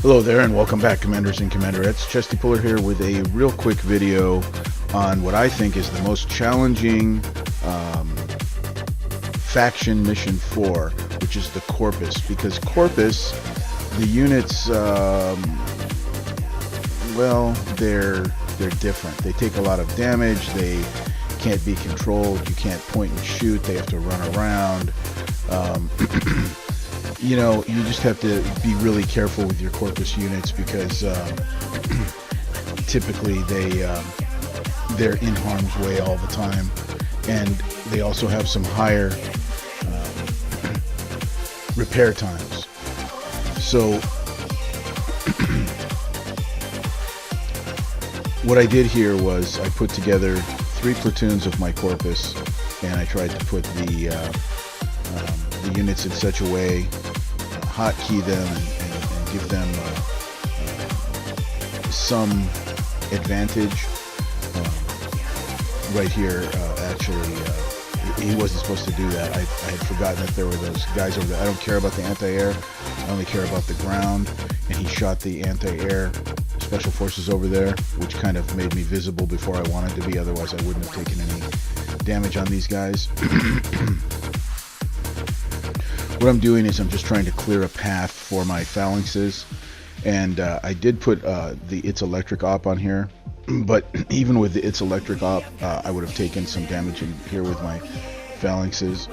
Hello there and welcome back, Commanders and Commanderettes. Chesty Puller here with a real quick video on what I think is the most challenging faction mission 4, which is the Corpus. Because Corpus, the units, well, they're different. They take a lot of damage, they can't be controlled, you can't point and shoot, they have to run around. You know, you just have to be really careful with your Corpus units because typically they're in harm's way all the time, and they also have some higher repair times. So what I did here was I put together 3 platoons of my Corpus, and I tried to put the units in such a way, hotkey them and give them some advantage. Right here, actually, he wasn't supposed to do that. I had forgotten that there were those guys over there. I don't care about the anti-air, I only care about the ground, and he shot the anti-air special forces over there, which kind of made me visible before I wanted to be, otherwise I wouldn't have taken any damage on these guys. What I'm doing is I'm just trying to clear a path for my phalanxes, and I did put the It's Electric op on here, but even with the It's Electric op, I would have taken some damage in here with my phalanxes,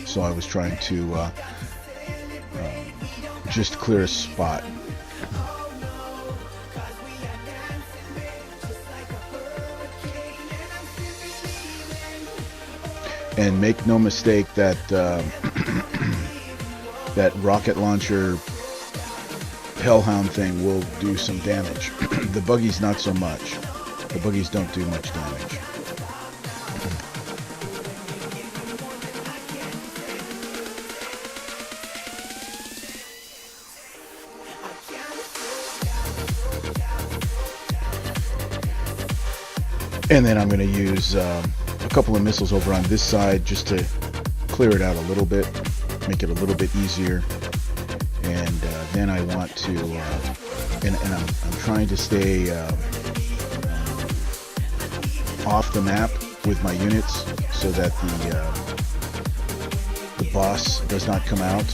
so I was trying to just clear a spot. And make no mistake that that rocket launcher Hellhound thing will do some damage. The buggies not so much. The buggies don't do much damage. And then I'm going to use a couple of missiles over on this side just to clear it out a little bit, make it a little bit easier. And then I want to, and I'm trying to stay off the map with my units so that the boss does not come out.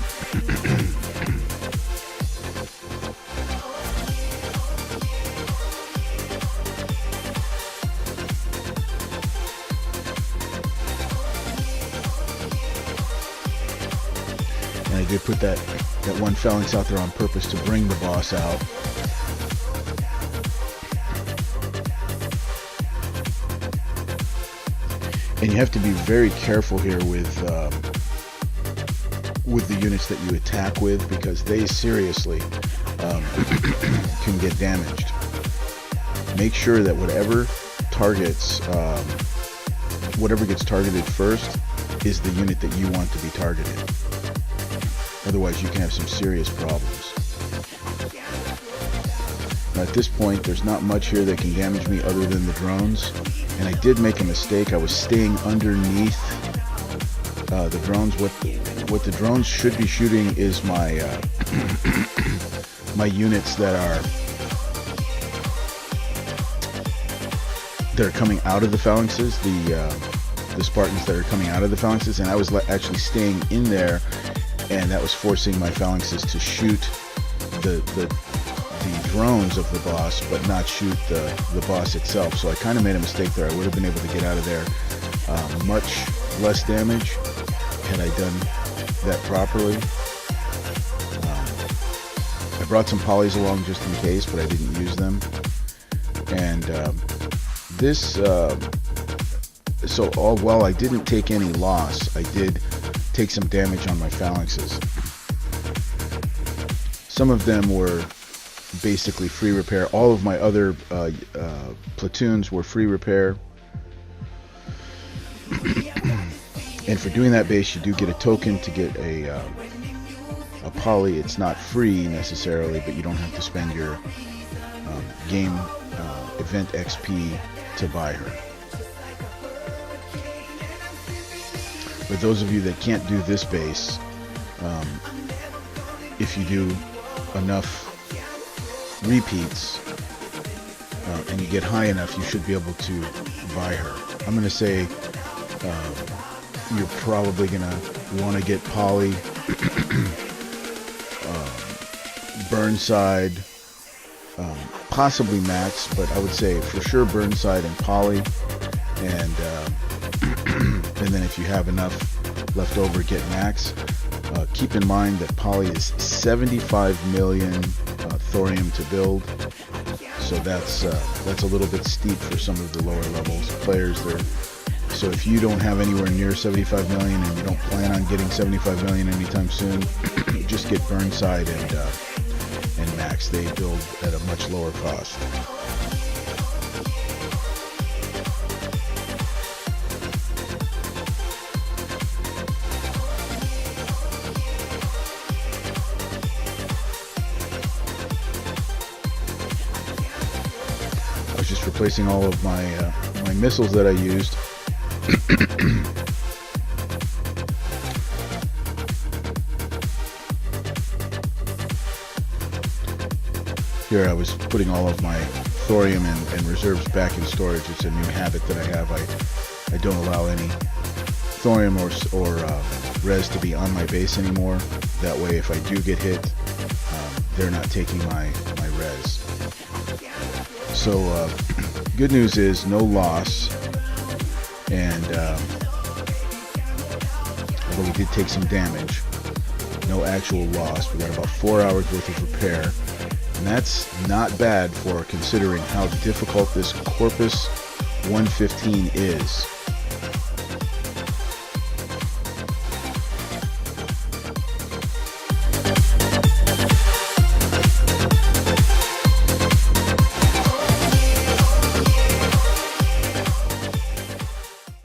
I did put that one phalanx out there on purpose to bring the boss out. And you have to be very careful here with the units that you attack with, because they seriously can get damaged. Make sure that whatever gets targeted first is the unit that you want to be targeted. Otherwise, you can have some serious problems. Now, at this point, there's not much here that can damage me other than the drones. And I did make a mistake. I was staying underneath the drones. What the drones should be shooting is my my units that are coming out of the phalanxes, the Spartans that are coming out of the phalanxes, and I was actually staying in there. And that was forcing my phalanxes to shoot the drones of the boss, but not shoot the boss itself. So I kind of made a mistake there. I would have been able to get out of there much less damage had I done that properly. I brought some polys along just in case, but I didn't use them. And while I didn't take any loss, I did take some damage on my phalanxes. Some of them were basically free repair. All of my other platoons were free repair. And for doing that base, you do get a token to get a poly. It's not free necessarily, but you don't have to spend your game event XP to buy her. But those of you that can't do this base, if you do enough repeats, and you get high enough, you should be able to buy her. I'm going to say you're probably going to want to get Polly, Burnside, possibly Max, but I would say for sure Burnside and Polly, and and then if you have enough left over, get Max. Keep in mind that Polly is 75 million thorium to build, so that's a little bit steep for some of the lower levels players there. So if you don't have anywhere near 75 million and you don't plan on getting 75 million anytime soon, just get Burnside and Max. They build at a much lower cost. I was just replacing all of my missiles that I used. Here I was putting all of my thorium and reserves back in storage. It's a new habit that I have. I don't allow any thorium or res to be on my base anymore. That way if I do get hit, they're not taking my res. So good news is no loss, and although we did take some damage, no actual loss. We got about 4 hours worth of repair, and that's not bad for considering how difficult this Corpus 115 is.